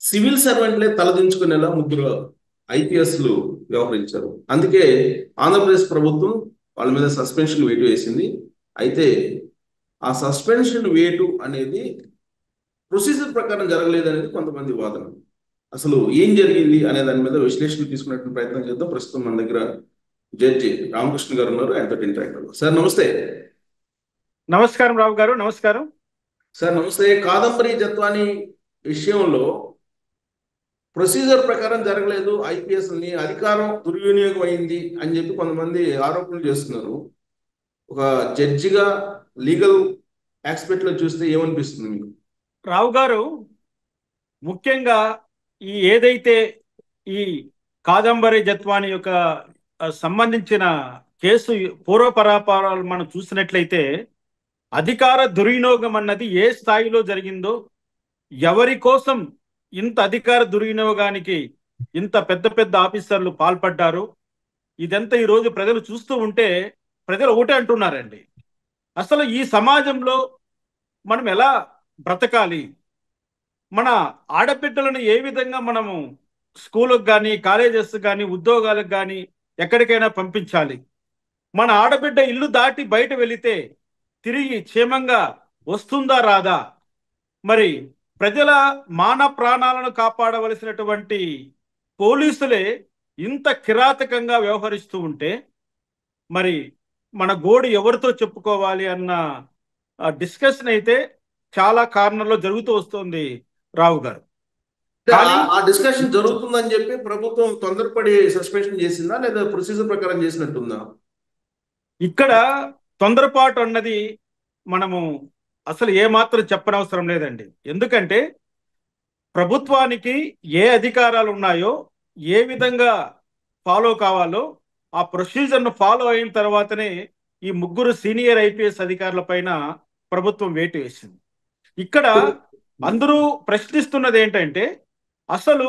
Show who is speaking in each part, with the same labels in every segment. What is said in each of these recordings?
Speaker 1: Civil సర్వెంట్లే తలదించుకునేలా ముగ్గురు ఐపీఎస్లు వ్యవహరించారు. అందుకే ఆంధ్రప్రదేశ్ ప్రభుత్వం వాళ్ళ మీద సస్పెన్షన్ వేటు వేసింది. అయితే ఆ సస్పెన్షన్ వేటు అనేది ప్రొసీజర్ ప్రకారం జరగలేదు అనేది కొంతమంది వాదన. అసలు ఏం జరిగింది అనే దాని మీద విశ్లేషణ తీసుకునే ప్రయత్నం చేద్దాం. ప్రస్తుతం మన దగ్గర జడ్జి రామకృష్ణ గారు ఉన్నారు. ఆయనతో ఇంటరాక్ట్ అవ్వాలి. సార్ నమస్తే.
Speaker 2: నమస్కారం రావు గారు, నమస్కారం.
Speaker 1: సార్ నమస్తే. కాదంబరి జత్వాని విషయంలో ప్రొసీజర్ ప్రకారం జరగలేదు, ఐపీఎస్ని అధికారం దుర్వినియోగం అయింది అని చెప్పి కొంతమంది ఆరోపణలు చేస్తున్నారు. ఒక జడ్జిగా లీగల్ ఆస్పెక్ట్ లో చూస్తే ఏమనిపిస్తుంది మీకు?
Speaker 2: రావు గారు, ముఖ్యంగా ఏదైతే ఈ కాదంబరి జత్వాని యొక్క సంబంధించిన కేసు పూర్వపరాపారాలు మనం చూసినట్లయితే అధికార దుర్వినియోగం అన్నది ఏ స్థాయిలో జరిగిందో, ఎవరి కోసం ఇంత అధికార దుర్వినియోగానికి ఇంత పెద్ద పెద్ద ఆఫీసర్లు పాల్పడ్డారు, ఇదంతా ఈరోజు ప్రజలు చూస్తూ ఉంటే ప్రజలు ఒకటే అంటున్నారండి. అసలు ఈ సమాజంలో మనం ఎలా బ్రతకాలి, మన ఆడబిడ్డలను ఏ విధంగా మనము స్కూళ్ళకు కానీ కాలేజెస్ కానీ ఉద్యోగాలకు కానీ ఎక్కడికైనా పంపించాలి, మన ఆడబిడ్డ ఇల్లు దాటి బయట వెళితే తిరిగి క్షేమంగా వస్తుందా రాదా, మరి ప్రజల మాన ప్రాణాలను కాపాడవలసినటువంటి పోలీసులే ఇంత కిరాతకంగా వ్యవహరిస్తూ ఉంటే మరి మన గోడు ఎవరితో చెప్పుకోవాలి అన్న డిస్కషన్ అయితే చాలా కారణంలో జరుగుతూ వస్తుంది రావు గారు. కానీ
Speaker 1: ఆ డిస్కషన్ జరుగుతుందని చెప్పి ప్రభుత్వం తొందరపడి సస్పెన్షన్ చేసిందా లేదా ప్రొసీజర్ ప్రకారం చేసినట్టుందా?
Speaker 2: ఇక్కడ తొందరపాటు అన్నది మనము అసలు ఏమాత్రం చెప్పనవసరం లేదండి. ఎందుకంటే ప్రభుత్వానికి ఏ అధికారాలు ఉన్నాయో, ఏ విధంగా ఫాలో కావాలో ఆ ప్రొసీజర్ను ఫాలో అయిన తర్వాతనే ఈ ముగ్గురు సీనియర్ ఐపీఎస్ అధికారుల పైన ప్రభుత్వం వేటు వేసింది. ఇక్కడ అందరూ ప్రశ్నిస్తున్నది ఏంటంటే అసలు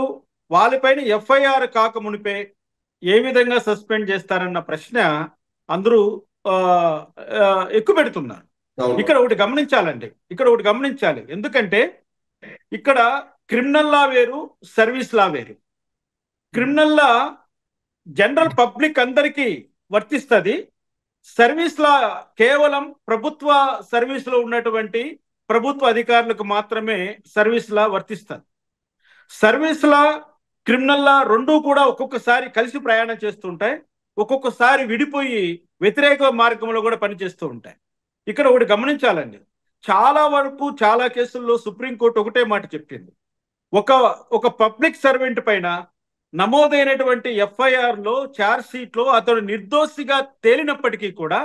Speaker 2: వాళ్ళపైన ఎఫ్ఐఆర్ కాకమునిపే ఏ విధంగా సస్పెండ్ చేస్తారన్న ప్రశ్న అందరూ ఎక్కువ పెడుతున్నారు. ఇక్కడ ఒకటి గమనించాలి. ఎందుకంటే ఇక్కడ క్రిమినల్ లా వేరు, సర్వీస్ లా వేరు. క్రిమినల్ లా జనరల్ పబ్లిక్ అందరికీ వర్తిస్తుంది. సర్వీస్ లా కేవలం ప్రభుత్వ సర్వీస్ లో ఉన్నటువంటి ప్రభుత్వ అధికారులకు మాత్రమే సర్వీస్ లా వర్తిస్తుంది. సర్వీస్ లా, క్రిమినల్ లా రెండూ కూడా ఒక్కొక్కసారి కలిసి ప్రయాణం చేస్తుంటాయి, ఒక్కొక్కసారి విడిపోయి వ్యతిరేక మార్గంలో కూడా పనిచేస్తూ ఉంటాయి. ఇక్కడ ఒకటి గమనించాలండి. చాలా వరకు చాలా కేసుల్లో సుప్రీంకోర్టు ఒకటే మాట చెప్పింది. ఒక పబ్లిక్ సర్వెంట్ పైన నమోదైనటువంటి ఎఫ్ఐఆర్ లో, ఛార్జ్ షీట్ లో అతడు నిర్దోషిగా తేలినప్పటికీ కూడా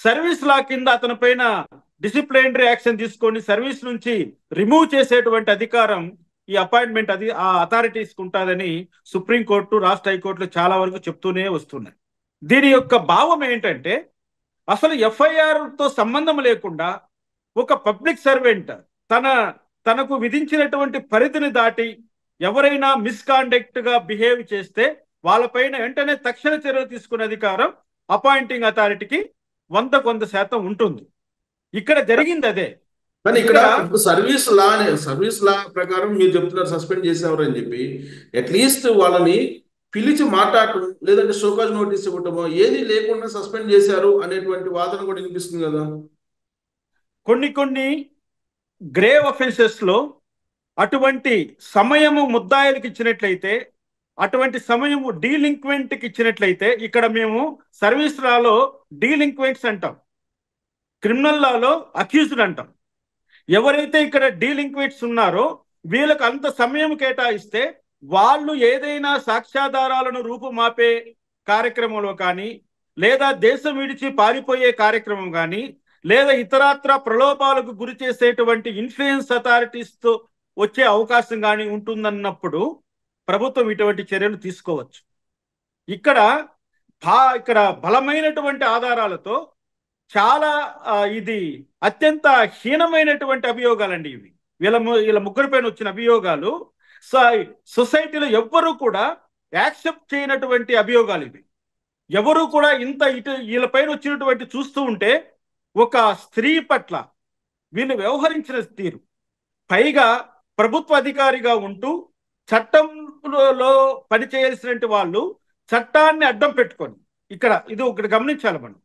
Speaker 2: సర్వీస్ లా కింద అతని పైన డిసిప్లినరీ యాక్షన్ తీసుకొని సర్వీస్ నుంచి రిమూవ్ చేసేటువంటి అధికారం ఈ అపాయింట్మెంట్ ఆ అథారిటీస్కి ఉంటుందని సుప్రీంకోర్టు, రాష్ట్ర హైకోర్టులు చాలా వరకు చెప్తూనే వస్తున్నాయి. దీని యొక్క భావం ఏంటంటే అసలు ఎఫ్ఐఆర్ తో సంబంధం లేకుండా ఒక పబ్లిక్ సర్వెంట్ తనకు విధించినటువంటి పరిధిని దాటి ఎవరైనా మిస్కాండక్ట్ గా బిహేవ్ చేస్తే వాళ్ళపైన వెంటనే తక్షణ చర్యలు తీసుకునే అధికారం అపాయింటింగ్ అథారిటీకి 100% ఉంటుంది. ఇక్కడ జరిగింది అదే.
Speaker 1: కానీ ఇక్కడ సర్వీస్ లా ప్రకారం మీరు చెప్తున్నారు సస్పెండ్ చేసేవారు అని చెప్పి, అట్లీస్ట్ వాళ్ళని పిలిచి మాట్లాడటం లేదంటే షోకాజ్ నోటీస్ ఇవ్వటమో ఏది లేకుండా సస్పెండ్ చేశారు అనేటువంటి వాదన కూడా వినిపిస్తుంది కదా.
Speaker 2: కొన్ని గ్రేవ్ అఫెన్సెస్ లో అటువంటి సమయము ముద్దాయిలకు ఇచ్చినట్లయితే, అటువంటి సమయము డీలింక్వెంట్కి ఇచ్చినట్లయితే, ఇక్కడ మేము సర్వీస్ లాలో డీలింక్వెంట్స్ అంటాం, క్రిమినల్ లాలో అక్యూజ్డ్ అంటాం. ఎవరైతే ఇక్కడ డీలింక్వెంట్స్ ఉన్నారో వీళ్ళకు అంత సమయం కేటాయిస్తే వాళ్ళు ఏదైనా సాక్ష్యాధారాలను రూపుమాపే కార్యక్రమంలో కానీ, లేదా దేశం విడిచి పారిపోయే కార్యక్రమం కానీ, లేదా ఇతరత్ర ప్రలోభాలకు గురి చేసేటువంటి ఇన్ఫ్లుయెన్స్ అథారిటీస్తో వచ్చే అవకాశం కానీ ఉంటుందన్నప్పుడు ప్రభుత్వం ఇటువంటి చర్యలు తీసుకోవచ్చు. ఇక్కడ బలమైనటువంటి ఆధారాలతో చాలా ఇది అత్యంత హీనమైనటువంటి అభియోగాలండి ఇవి. వీళ్ళ ముగ్గురి పైన వచ్చిన అభియోగాలు సొసైటీలో ఎవ్వరూ కూడా యాక్సెప్ట్ చేయనటువంటి అభియోగాలు ఇవి. ఎవరు కూడా వీళ్ళపైన వచ్చినటువంటి చూస్తూ ఉంటే ఒక స్త్రీ పట్ల వీళ్ళు వ్యవహరించిన తీరు, పైగా ప్రభుత్వ అధికారిగా ఉంటూ చట్టంలో పనిచేయాల్సిన వాళ్ళు చట్టాన్ని అడ్డం పెట్టుకొని, ఇది ఒకటి గమనించాలి మనం,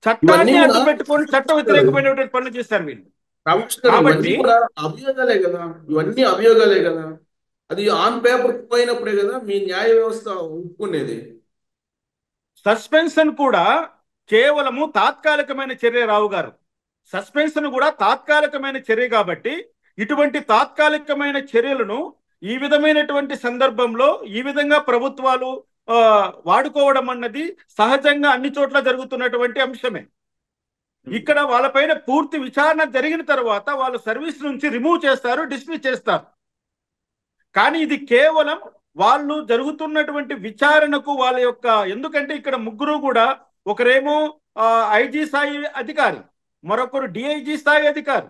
Speaker 1: ఇవన్నీ
Speaker 2: చట్టాన్ని
Speaker 1: కూడా
Speaker 2: అడ్డం పెట్టుకొని చట్ట వ్యతిరేకమైనటువంటి పనులు చేశారు వీళ్ళు.
Speaker 1: కమిషనర్, ఇవన్నీ
Speaker 2: కాబట్టి
Speaker 1: కూడా అభియోగాలే కదా, ఇవన్నీ అభియోగాలే కదా. అది ఆన్ పేపర్ పోయినప్పుడే కదా మీ న్యాయ వ్యవస్థ ఒప్పుకునేది.
Speaker 2: సస్పెన్షన్ కూడా కేవలము తాత్కాలికమైన చర్య, రావు గారు. సస్పెన్షన్ కూడా తాత్కాలికమైన చర్య కాబట్టి ఇటువంటి తాత్కాలికమైన చర్యలను ఈ విధమైనటువంటి సందర్భంలో ఈ విధంగా ప్రభుత్వాలు వాడుకోవడం అన్నది సహజంగా అన్ని చోట్ల జరుగుతున్నటువంటి అంశమే. ఇక్కడ వాళ్ళపైన పూర్తి విచారణ జరిగిన తర్వాత వాళ్ళ సర్వీస్ నుంచి రిమూవ్ చేస్తారు, డిస్మిస్ చేస్తారు. కానీ ఇది కేవలం వాళ్ళు జరుగుతున్నటువంటి విచారణకు వాళ్ళ యొక్క, ఎందుకంటే ఇక్కడ ముగ్గురు కూడా, ఒకరేమో ఐజీ స్థాయి అధికారి, మరొకరు డిఐజీ స్థాయి అధికారి,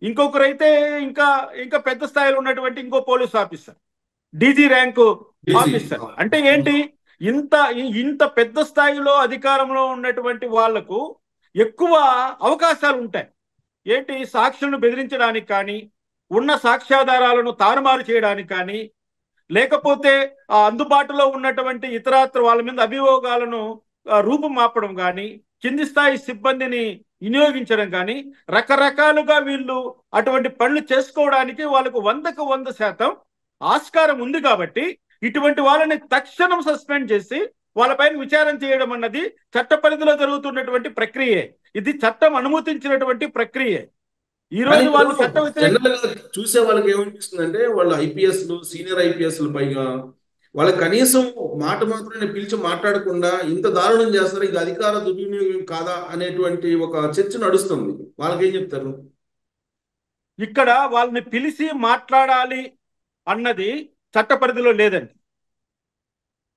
Speaker 2: ఇంకొకరైతే ఇంకా ఇంకా పెద్ద స్థాయిలో ఉన్నటువంటి ఇంకో police officer, DG rank officer. అంటే ఏంటి, ఇంత పెద్ద స్థాయిలో అధికారంలో ఉన్నటువంటి వాళ్లకు ఎక్కువ అవకాశాలు ఉంటాయి. ఏంటి, సాక్షులను బెదిరించడానికి కానీ, ఉన్న సాక్ష్యాధారాలను తారుమారు చేయడానికి కానీ, లేకపోతే అందుబాటులో ఉన్నటువంటి ఇతరత్ర వాళ్ళ మీద అభియోగాలను రూపుమాపడం కానీ, కింది స్థాయి సిబ్బందిని వినియోగించడం కానీ, రకరకాలుగా వీళ్ళు అటువంటి పనులు చేసుకోవడానికి వాళ్ళకు 100కు 100% ఆస్కారం ఉంది. కాబట్టి ఇటువంటి వాళ్ళని తక్షణం సస్పెండ్ చేసి వాళ్ళపైన విచారణ చేయడం అన్నది చట్ట పరిధిలో జరుగుతున్నటువంటి ప్రక్రియే. ఇది చట్టం అనుమతించినటువంటి ప్రక్రియే. ఈ రోజు వాళ్ళు చట్ట
Speaker 1: జనరల్ చూసే వాళ్ళకి ఏమనిపిస్తుందంటే, వాళ్ళు ఐపీఎస్లు, సీనియర్ ఐపీఎస్లు పైగా వాళ్ళకి కనీసం మాట మాత్రమే పిలిచి మాట్లాడకుండా ఇంత దారుణం చేస్తారు, ఇది అధికార దుర్వినియోగం కాదా అనేటువంటి ఒక చర్చ నడుస్తుంది. వాళ్ళకేం చెప్తారు?
Speaker 2: ఇక్కడ వాళ్ళని పిలిచి మాట్లాడాలి అన్నది చట్ట పరిధిలో లేదండి.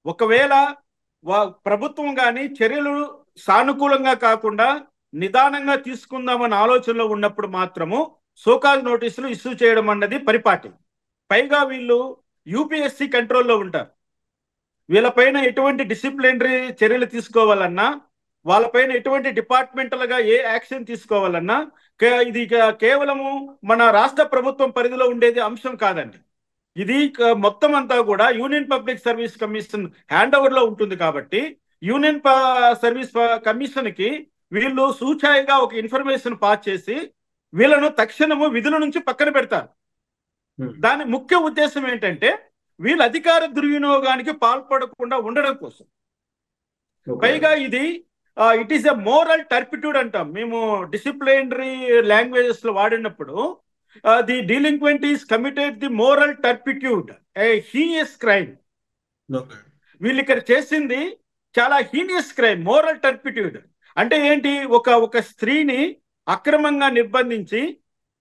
Speaker 2: ఒకవేళ ప్రభుత్వం కానీ చర్యలు సానుకూలంగా కాకుండా నిదానంగా తీసుకుందామన్న ఆలోచనలో ఉన్నప్పుడు మాత్రము సోకాజ్ నోటీసులు ఇష్యూ చేయడం అన్నది పరిపాటి. పైగా వీళ్ళు యూపీఎస్సీ కంట్రోల్లో ఉంటారు. వీళ్ళపైన ఎటువంటి డిసిప్లినరీ చర్యలు తీసుకోవాలన్నా, వాళ్ళపైన ఎటువంటి డిపార్ట్మెంటల్గా ఏ యాక్షన్ తీసుకోవాలన్నా ఇది కేవలము మన రాష్ట్ర ప్రభుత్వం పరిధిలో ఉండేది అంశం కాదండి. ఇది మొత్తం అంతా కూడా union public service commission hand ఓవర్లో ఉంటుంది. కాబట్టి యూనియన్ సర్వీస్ కమిషన్కి వీళ్ళు సూచాయిగా ఒక ఇన్ఫర్మేషన్ పాస్ చేసి వీళ్ళను తక్షణము విధుల నుంచి పక్కన పెడతారు. దాని ముఖ్య ఉద్దేశం ఏంటంటే వీళ్ళ అధికార దుర్వినియోగానికి పాల్పడకుండా ఉండడం కోసం. పైగా ఇది it is a moral turpitude అంటాం మేము డిసిప్లినరీ లాంగ్వేజెస్ లో వాడినప్పుడు. The delinquent is committed the moral turpitude, a heinous crime. వీళ్ళు ఇక్కడ చేసింది చాలా హీనియస్ క్రైమ్, మోరల్ టర్పిట్యూడ్. అంటే ఏంటి, ఒక స్త్రీని అక్రమంగా నిర్బంధించి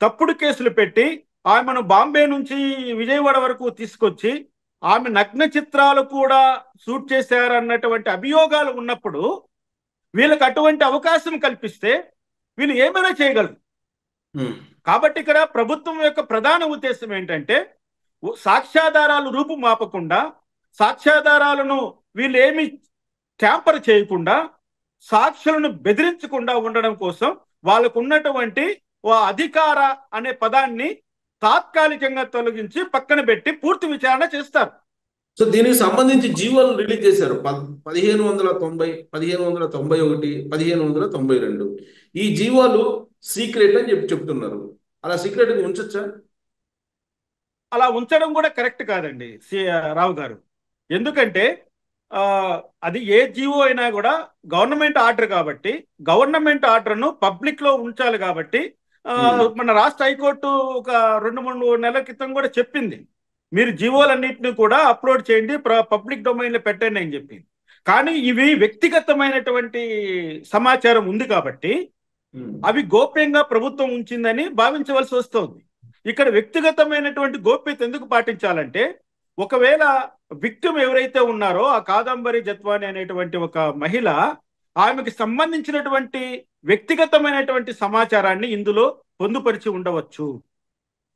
Speaker 2: తప్పుడు కేసులు పెట్టి ఆమెను బాంబే నుంచి విజయవాడ వరకు తీసుకొచ్చి ఆమె నగ్న చిత్రాలు కూడా షూట్ చేశారన్నటువంటి అభియోగాలు ఉన్నప్పుడు వీళ్ళకి అటువంటి అవకాశం కల్పిస్తే వీళ్ళు ఏమైనా చేయగలరు. కాబట్టి ఇక్కడ ప్రభుత్వం యొక్క ప్రధాన ఉద్దేశం ఏంటంటే సాక్ష్యాధారాలు రూపుమాపకుండా, సాక్ష్యాధారాలను వీళ్ళు ఏమి ట్యాంపర్ చేయకుండా, సాక్షులను బెదిరించకుండా ఉండడం కోసం వాళ్ళకు ఉన్నటువంటి అధికార అనే పదాన్ని తాత్కాలికంగా తొలగించి పక్కన పెట్టి పూర్తి విచారణ చేస్తారు.
Speaker 1: సో దీనికి సంబంధించి జీవోలు రిలీజ్ చేశారు 1590, 1591, 1592. ఈ జీవోలు సీక్రెట్ అని చెప్తున్నారు. అలా సీక్రెట్ ఉంచొచ్చా?
Speaker 2: అలా ఉంచడం కూడా కరెక్ట్ కాదండి రావు గారు. ఎందుకంటే అది ఏ జీవో అయినా కూడా గవర్నమెంట్ ఆర్డర్ కాబట్టి గవర్నమెంట్ ఆర్డర్ను పబ్లిక్ లో ఉంచాలి. కాబట్టి మన రాష్ట్ర హైకోర్టు ఒక 2-3 నెలల క్రితం కూడా చెప్పింది, మీరు జీవోలన్నింటినీ కూడా అప్లోడ్ చేయండి, పబ్లిక్ డొమైన్ లో పెట్టండి అని చెప్పింది. కానీ ఇవి వ్యక్తిగతమైనటువంటి సమాచారం ఉంది కాబట్టి అవి గోప్యంగా ప్రభుత్వం ఉంచిందని భావించవలసి వస్తుంది. ఇక్కడ వ్యక్తిగతమైనటువంటి గోప్యత ఎందుకు పాటించాలంటే, ఒకవేళ విక్టిమ్ ఎవరైతే ఉన్నారో ఆ కాదంబరి జత్వాని అనేటువంటి ఒక మహిళ, ఆమెకి సంబంధించినటువంటి వ్యక్తిగతమైనటువంటి సమాచారాన్ని ఇందులో పొందుపరిచి ఉండవచ్చు.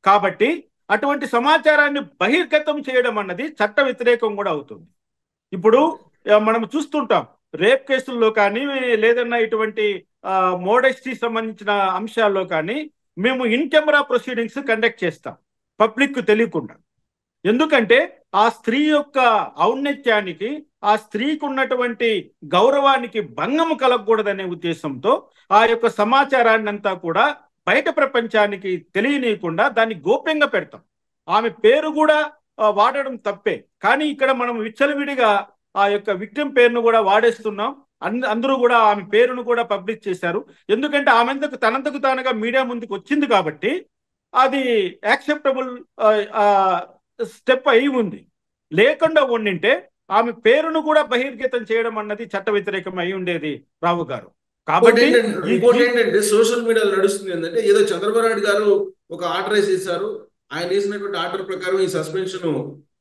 Speaker 2: కాబట్టి అటువంటి సమాచారాన్ని బహిర్గతం చేయడం అన్నది చట్ట వ్యతిరేకం కూడా అవుతుంది. ఇప్పుడు మనం చూస్తుంటాం రేప్ కేసుల్లో కానీ, లేదన్నా ఇటువంటి మోడెస్టీ సంబంధించిన అంశాల్లో కానీ మేము ఇన్ కెమెరా ప్రొసీడింగ్స్ కండక్ట్ చేస్తాం. పబ్లిక్ తెలియకుండా. ఎందుకంటే ఆ స్త్రీ యొక్క ఔన్నత్యానికి, ఆ స్త్రీకి ఉన్నటువంటి గౌరవానికి భంగము కలగకూడదనే ఉద్దేశంతో ఆ యొక్క సమాచారాన్ని అంతా కూడా బయట ప్రపంచానికి తెలియనీయకుండా దాన్ని గోప్యంగా పెడతాం. ఆమె పేరు కూడా వాడడం తప్పే, కానీ ఇక్కడ మనం విచ్చలవిడిగా ఆ యొక్క విక్టిమ్ పేరును కూడా వాడేస్తున్నాం. అందరూ కూడా ఆమె పేరును కూడా పబ్లిష్ చేశారు. ఎందుకంటే ఆమెంతకు తనంతకు తానుగా మీడియా ముందుకు వచ్చింది కాబట్టి అది యాక్సెప్టబుల్ స్టెప్ అయి ఉంది. లేకుండా ఉండింటే ఆమె పేరును కూడా బహిర్గతం చేయడం అన్నది చట్ట వ్యతిరేకం అయి ఉండేది రావు గారు. కాబట్టి
Speaker 1: ఇంకోటి ఏంటంటే సోషల్ మీడియాలో నడుస్తుంది ఏంటంటే ఏదో చంద్రబాబు నాయుడు గారు ఒక ఆర్డర్ వేసేసారు, ఆయన వేసినటువంటి ఆర్డర్ ప్రకారం ఈ సస్పెన్షన్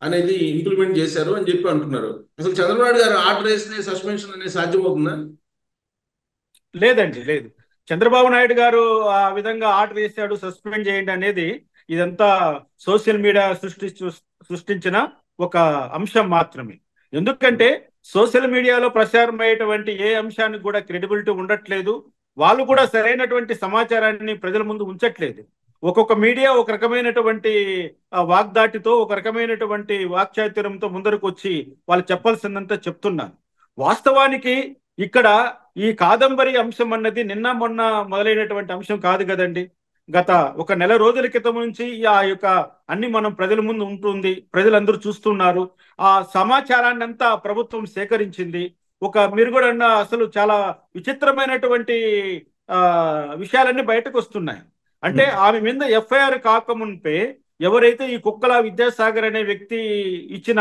Speaker 1: అనేది ఇంప్లిమెంట్ చేశారు అని చెప్పి అంటున్నారు. అసలు చంద్రబాబు నాయుడు గారు ఆర్డర్ వేస్తే సస్పెన్షన్ అనేది సాధ్యమవుతుందా?
Speaker 2: లేదండి, లేదు. చంద్రబాబు నాయుడు గారు ఆ విధంగా ఆర్డర్ వేశాడు సస్పెండ్ చేయండి అనేది ఇదంతా సోషల్ మీడియా సృష్టించిన ఒక అంశం మాత్రమే. ఎందుకంటే సోషల్ మీడియాలో ప్రచారమయ్యేటువంటి ఏ అంశానికి కూడా క్రెడిబిలిటీ ఉండట్లేదు. వాళ్ళు కూడా సరైనటువంటి సమాచారాన్ని ప్రజల ముందు ఉంచట్లేదు. ఒక్కొక్క మీడియా ఒక రకమైనటువంటి వాగ్దాటితో, ఒక రకమైనటువంటి వాక్చాతుర్యంతో ముందరకు వచ్చి వాళ్ళు చెప్పాల్సిందంతా చెప్తున్నారు. వాస్తవానికి ఇక్కడ ఈ కాదంబరి అంశం అన్నది నిన్న మొన్న మొదలైనటువంటి అంశం కాదు కదండి. గత ఒక నెల రోజుల క్రితం నుంచి ఆ యొక్క అన్ని మనం ప్రజల ముందు ఉంటుంది, ప్రజలందరూ చూస్తున్నారు. ఆ సమాచారాన్ని అంతా ప్రభుత్వం సేకరించింది. మీరు కూడా అసలు చాలా విచిత్రమైనటువంటి విషయాలన్నీ బయటకు వస్తున్నాయి. అంటే ఆమె మీద ఎఫ్ఐఆర్ కాకముందే ఎవరైతే ఈ కుక్కల విద్యాసాగర్ అనే వ్యక్తి ఇచ్చిన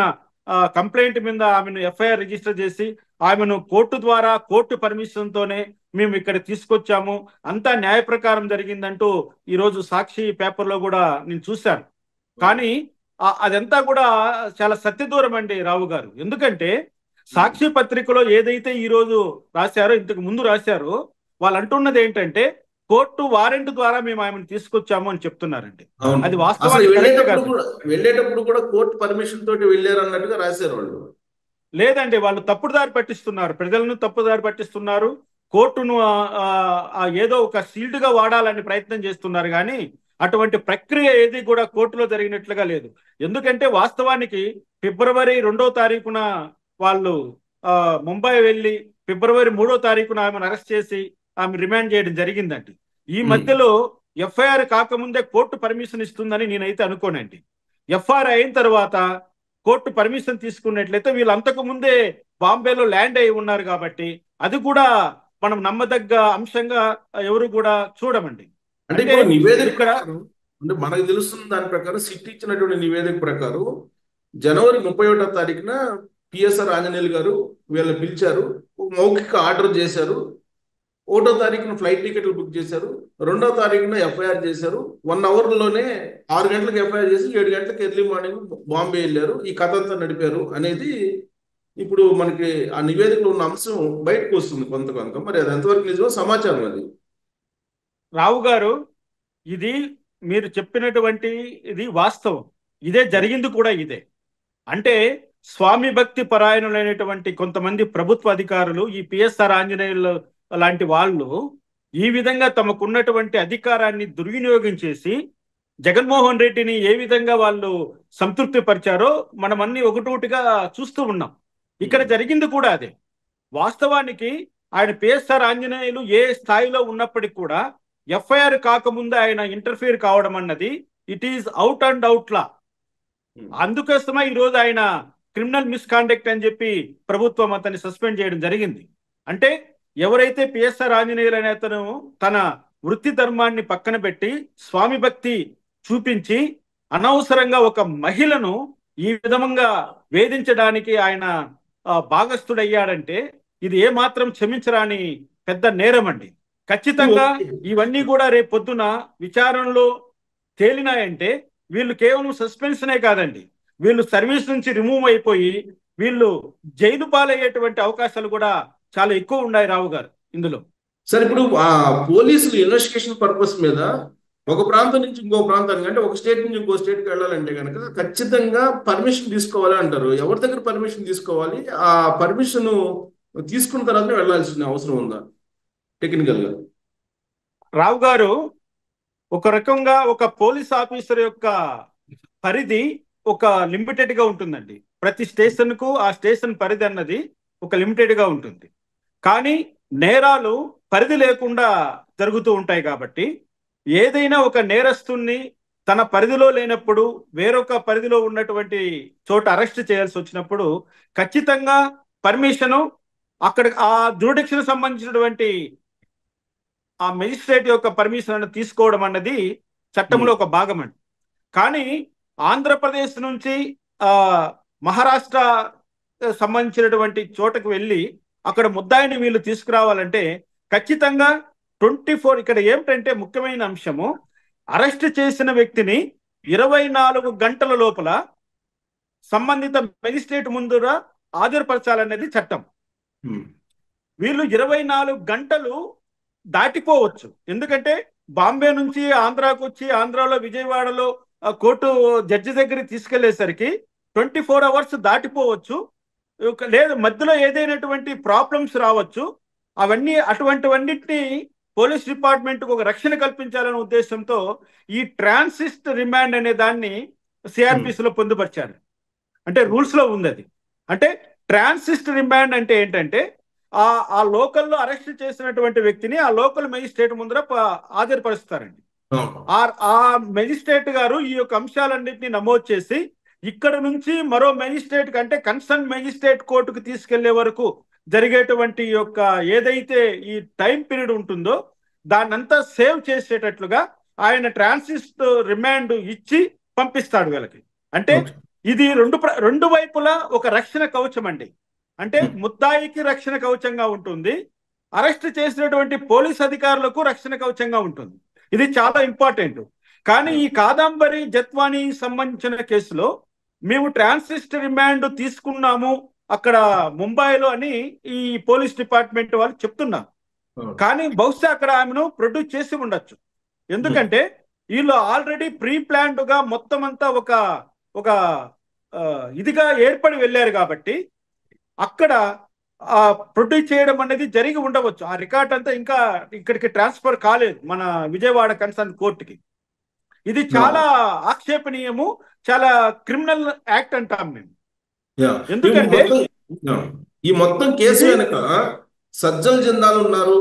Speaker 2: కంప్లైంట్ మీద ఆమెను ఎఫ్ఐఆర్ రిజిస్టర్ చేసి ఆమెను కోర్టు ద్వారా, కోర్టు పర్మిషన్ తోనే మేము ఇక్కడ తీసుకొచ్చాము, అంతా న్యాయ ప్రకారం జరిగిందంటూ ఈరోజు సాక్షి పేపర్లో కూడా నేను చూశాను. కానీ అదంతా కూడా చాలా సత్యదూరం అండి రావు గారు. ఎందుకంటే సాక్షి పత్రికలో ఏదైతే ఈరోజు రాశారో, ఇంతకు ముందు రాశారో, వాళ్ళు అంటున్నది ఏంటంటే కోర్టు వారెంట్ ద్వారా మేము ఆమెను తీసుకొచ్చాము అని చెప్తున్నారండి. అది వాస్తవానికి
Speaker 1: వెళ్ళేటప్పుడు కూడా కోర్టు పర్మిషన్ తోటి వెళ్ళారు అన్నట్టుగా రాశారు వాళ్ళు.
Speaker 2: లేదండి, వాళ్ళు తప్పుదారి పట్టిస్తున్నారు, ప్రజలను తప్పుదారి పట్టిస్తున్నారు. కోర్టును ఏదో ఒక షీల్డ్ గా వాడాలని ప్రయత్నం చేస్తున్నారు. కానీ అటువంటి ప్రక్రియ ఏది కూడా కోర్టులో జరిగినట్లుగా లేదు. ఎందుకంటే వాస్తవానికి ఫిబ్రవరి 2వ తారీఖున వాళ్ళు ముంబై వెళ్ళి ఫిబ్రవరి 3వ తారీఖున ఆమెను అరెస్ట్ చేసి ఆమె రిమాండ్ చేయడం జరిగిందండి. ఈ మధ్యలో ఎఫ్ఐఆర్ కాకముందే కోర్టు పర్మిషన్ ఇస్తుందని నేనైతే అనుకోనండి. ఎఫ్ఐఆర్ అయిన తర్వాత కోర్టు పర్మిషన్ తీసుకున్నట్లయితే వీళ్ళు అంతకు ముందే బాంబేలో ల్యాండ్ అయి ఉన్నారు కాబట్టి అది కూడా మనం నమ్మదగ్గ అంశంగా ఎవరు కూడా చూడమండి.
Speaker 1: అంటే నివేదిక అంటే మనకు తెలుస్తున్న దాని ప్రకారం సిట్ ఇచ్చినటువంటి నివేదిక ప్రకారం జనవరి 31వ తారీఖున పిఎస్ఆర్ ఆంజనేయులు గారు వీళ్ళని పిలిచారు, మౌఖిక ఆర్డర్ చేశారు. 1వ తారీఖున ఫ్లైట్ టికెట్లు బుక్ చేశారు, 2వ తారీఖున ఎఫ్ఐఆర్ చేశారు. 1 అవర్లోనే 6 గంటలకు ఎఫ్ఐఆర్ చేసి 7 గంటలకు ఎర్లీ మార్నింగ్ బాంబే వెళ్ళారు, ఈ కథ అంతా నడిపారు అనేది ఇప్పుడు మనకి ఆ నివేదికలో ఉన్న అంశం బయటకు వస్తుంది కొంత. మరి అది ఎంతవరకు నిజమో సమాచారం అది.
Speaker 2: రావు గారు, ఇది మీరు చెప్పినటువంటి ఇది వాస్తవం. ఇదే జరిగింది కూడా ఇదే. అంటే స్వామి భక్తి పరాయణులైనటువంటి కొంతమంది ప్రభుత్వ అధికారులు, ఈ పిఎస్ఆర్ ఆంజనేయులు లాంటి వాళ్ళు ఈ విధంగా తమకున్నటువంటి అధికారాన్ని దుర్వినియోగం చేసి జగన్మోహన్ రెడ్డిని ఏ విధంగా వాళ్ళు సంతృప్తి పరిచారో మనం అన్ని ఒకటోటిగా చూస్తూ ఉన్నాం. ఇక్కడ జరిగింది కూడా అదే. వాస్తవానికి ఆయన పిఎస్ఆర్ ఆంజనేయులు ఏ స్థాయిలో ఉన్నప్పటికీ కూడా ఎఫ్ఐఆర్ కాకముందు ఆయన ఇంటర్ఫియర్ కావడం అన్నది it is out and out law. అందుకోసమే ఈరోజు ఆయన క్రిమినల్ మిస్కాండక్ట్ అని చెప్పి ప్రభుత్వం అతన్ని సస్పెండ్ చేయడం జరిగింది. అంటే ఎవరైతే పిఎస్ఆర్ ఆంజనేయులు అనే అతను తన వృత్తి ధర్మాన్ని పక్కన పెట్టి స్వామి భక్తి చూపించి అనవసరంగా ఒక మహిళను ఈ విధంగా వేధించడానికి ఆయన భాగస్థుడయ్యాడంటే ఇది ఏ మాత్రం క్షమించరాని పెద్ద నేరం అండి. ఖచ్చితంగా ఇవన్నీ కూడా రేపు పొద్దున విచారణలో తేలినాయంటే వీళ్ళు కేవలం సస్పెన్షనే కాదండి, వీళ్ళు సర్వీస్ నుంచి రిమూవ్ అయిపోయి వీళ్ళు జైలు పాలయ్యేటువంటి అవకాశాలు కూడా చాలా ఎక్కువ ఉన్నాయి రావు గారు ఇందులో.
Speaker 1: సార్, ఇప్పుడు పోలీసులు ఇన్వెస్టిగేషన్ పర్పస్ మీద ఒక ప్రాంతం నుంచి ఇంకో ప్రాంతానికి, అంటే ఒక స్టేట్ నుంచి ఇంకో స్టేట్కి వెళ్ళాలంటే కనుక ఖచ్చితంగా పర్మిషన్ తీసుకోవాలి అంటారు. ఎవరి దగ్గర పర్మిషన్ తీసుకోవాలి? ఆ పర్మిషన్ తీసుకున్న తర్వాత వెళ్ళాల్సిన అవసరం ఉందా టెక్నికల్ గా?
Speaker 2: రావు గారు, ఒక రకంగా ఒక పోలీస్ ఆఫీసర్ యొక్క పరిధి ఒక లిమిటెడ్ గా ఉంటుందండి. ప్రతి స్టేషన్ కు ఆ స్టేషన్ పరిధి అన్నది ఒక లిమిటెడ్ గా ఉంటుంది. కానీ నేరాలు పరిధి లేకుండా జరుగుతూ ఉంటాయి కాబట్టి ఏదైనా ఒక నేరస్తుణ్ణి తన పరిధిలో లేనప్పుడు వేరొక పరిధిలో ఉన్నటువంటి చోట అరెస్ట్ చేయాల్సి వచ్చినప్పుడు ఖచ్చితంగా పర్మిషను అక్కడ ఆ జ్యూరిడిక్షన్ సంబంధించినటువంటి ఆ మెజిస్ట్రేట్ యొక్క పర్మిషన్ తీసుకోవడం అన్నది చట్టంలో ఒక భాగం అండి. కానీ ఆంధ్రప్రదేశ్ నుంచి ఆ మహారాష్ట్ర సంబంధించినటువంటి చోటకు వెళ్ళి అక్కడ ముద్దాయిని వీళ్ళు తీసుకురావాలంటే ఖచ్చితంగా 24 ఇక్కడ ఏమిటంటే ముఖ్యమైన అంశము, అరెస్ట్ చేసిన వ్యక్తిని 24 గంటల లోపల సంబంధిత మెజిస్ట్రేట్ ముందర హాజరుపరచాలనేది చట్టం. వీళ్ళు 24 గంటలు దాటిపోవచ్చు. ఎందుకంటే బాంబే నుంచి ఆంధ్రాకు వచ్చి ఆంధ్రాలో విజయవాడలో కోర్టు జడ్జి దగ్గరికి తీసుకెళ్లేసరికి 24 అవర్స్ దాటిపోవచ్చు. లేదు మధ్యలో ఏదైనటువంటి ప్రాబ్లమ్స్ రావచ్చు. అవన్నీ అటువంటివన్నిటిని పోలీస్ డిపార్ట్మెంట్ ఒక రక్షణ కల్పించాలనే ఉద్దేశంతో ఈ ట్రాన్సిస్ట్ రిమాండ్ అనే దాన్ని సిఆర్పిసిలో పొందుపరిచారు. అంటే రూల్స్ లో ఉంది అది. అంటే ట్రాన్సిస్ట్ రిమాండ్ అంటే ఏంటంటే ఆ లోకల్లో అరెస్ట్ చేసినటువంటి వ్యక్తిని ఆ లోకల్ మెజిస్ట్రేట్ ముందర హాజరుపరుస్తారండి. ఆ మెజిస్ట్రేట్ గారు ఈ యొక్క అంశాలన్నింటినీ నమోదు చేసి ఇక్కడ నుంచి మరో మెజిస్ట్రేట్ కంటే కన్సర్న్ మెజిస్ట్రేట్ కోర్టుకు తీసుకెళ్లే వరకు జరిగేటువంటి యొక్క ఏదైతే ఈ టైం పీరియడ్ ఉంటుందో దాన్నంతా సేవ్ చేసేటట్లుగా ఆయన ట్రాన్సిస్ట్ రిమాండ్ ఇచ్చి పంపిస్తాడు వీళ్ళకి. అంటే ఇది రెండు వైపులా ఒక రక్షణ కవచం అండి. అంటే ముద్దాయికి రక్షణ కవచంగా ఉంటుంది, అరెస్ట్ చేసినటువంటి పోలీస్ అధికారులకు రక్షణ కవచంగా ఉంటుంది. ఇది చాలా ఇంపార్టెంట్. కానీ ఈ కాదంబరి జత్వానీ సంబంధించిన కేసులో మేము ట్రాన్సిస్ట్ రిమాండ్ తీసుకున్నాము అక్కడ ముంబైలో అని ఈ పోలీస్ డిపార్ట్మెంట్ వాళ్ళు చెప్తున్నారు. కానీ బహుశా అక్కడ ఆమెను ప్రొడ్యూస్ చేసి ఉండొచ్చు. ఎందుకంటే వీళ్ళు ఆల్రెడీ ప్రీ ప్లాన్డ్ గా మొత్తం అంతా ఒక ఇదిగా ఏర్పడి వెళ్ళారు కాబట్టి అక్కడ ప్రొడ్యూస్ చేయడం అనేది జరిగి ఉండవచ్చు. ఆ రికార్డ్ అంతా ఇంకా ఇక్కడికి ట్రాన్స్ఫర్ కాలేదు మన విజయవాడ కన్సర్న్ కోర్టుకి. ఇది చాలా ఆక్షేపణీయము, చాలా క్రిమినల్ యాక్ట్ అంటాం మేము. ఎందుకంటే
Speaker 1: ఈ మొత్తం కేసు వెనక సజ్జల్ జిందాల్ ఉన్నారు.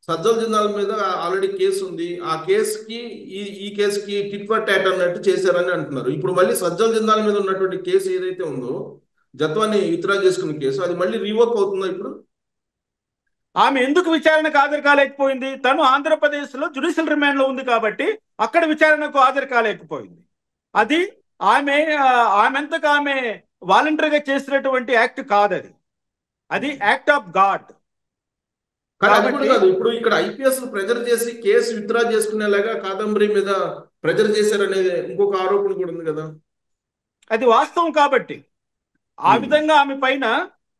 Speaker 1: సజ్జల్ జిందాల్ మీద ఆల్రెడీ కేసు ఉంది. ఆ కేసుకి ఈ కేసుకి టిట్ ఫర్ టాట్ అన్నట్టు చేశారని అంటున్నారు. ఇప్పుడు మళ్ళీ సజ్జల్ జిందాల్ మీద ఉన్నటువంటి కేసు ఏదైతే ఉందో జత్వాని విత్డ్రా చేసుకున్న కేసు అది మళ్ళీ రీవర్క్ అవుతుందా? ఇప్పుడు
Speaker 2: ఆమె ఎందుకు విచారణకు హాజరు కాలేకపోయింది? తను ఆంధ్రప్రదేశ్ లో జ్యుడిషియల్ రిమాండ్ లో ఉంది కాబట్టి అక్కడ విచారణకు హాజరు కాలేకపోయింది. అది ఆమెంతకు ఆమె వాలంటరీగా చేసినటువంటి యాక్ట్ కాదు. అది యాక్ట్ ఆఫ్ గాడ్.
Speaker 1: కాదు. ఇప్పుడు ఇక్కడ ఐపీఎస్ ప్రెజర్ చేసి కేసు విత్డ్రా చేసుకునేలాగా కాదంబరి మీద ప్రెజర్ చేశారనేది ఇంకొక ఆరోపణ కూడా ఉంది కదా.
Speaker 2: అది వాస్తవం కాబట్టి ఆ విధంగా ఆమె పైన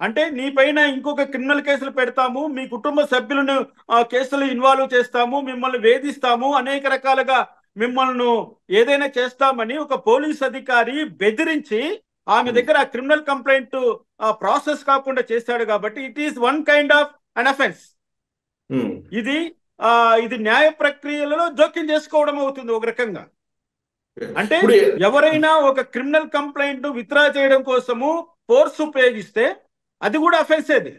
Speaker 2: అంటే నీ పైన ఇంకొక క్రిమినల్ కేసులు పెడతాము, మీ కుటుంబ సభ్యులను కేసులు ఇన్వాల్వ్ చేస్తాము, మిమ్మల్ని వేధిస్తాము, అనేక రకాలుగా మిమ్మల్ని ఏదైనా చేస్తామని ఒక పోలీస్ అధికారి బెదిరించి ఆమె దగ్గర క్రిమినల్ కంప్లైంట్ ప్రాసెస్ కాకుండా చేశాడు కాబట్టి it is one kind of an offence. ఇది న్యాయ ప్రక్రియలలో జోక్యం చేసుకోవడం అవుతుంది ఒక రకంగా. అంటే ఎవరైనా ఒక క్రిమినల్ కంప్లైంట్ విత్డ్రా చేయడం కోసము ఫోర్స్ ఉపయోగిస్తే అది కూడా అఫెన్స్ అది.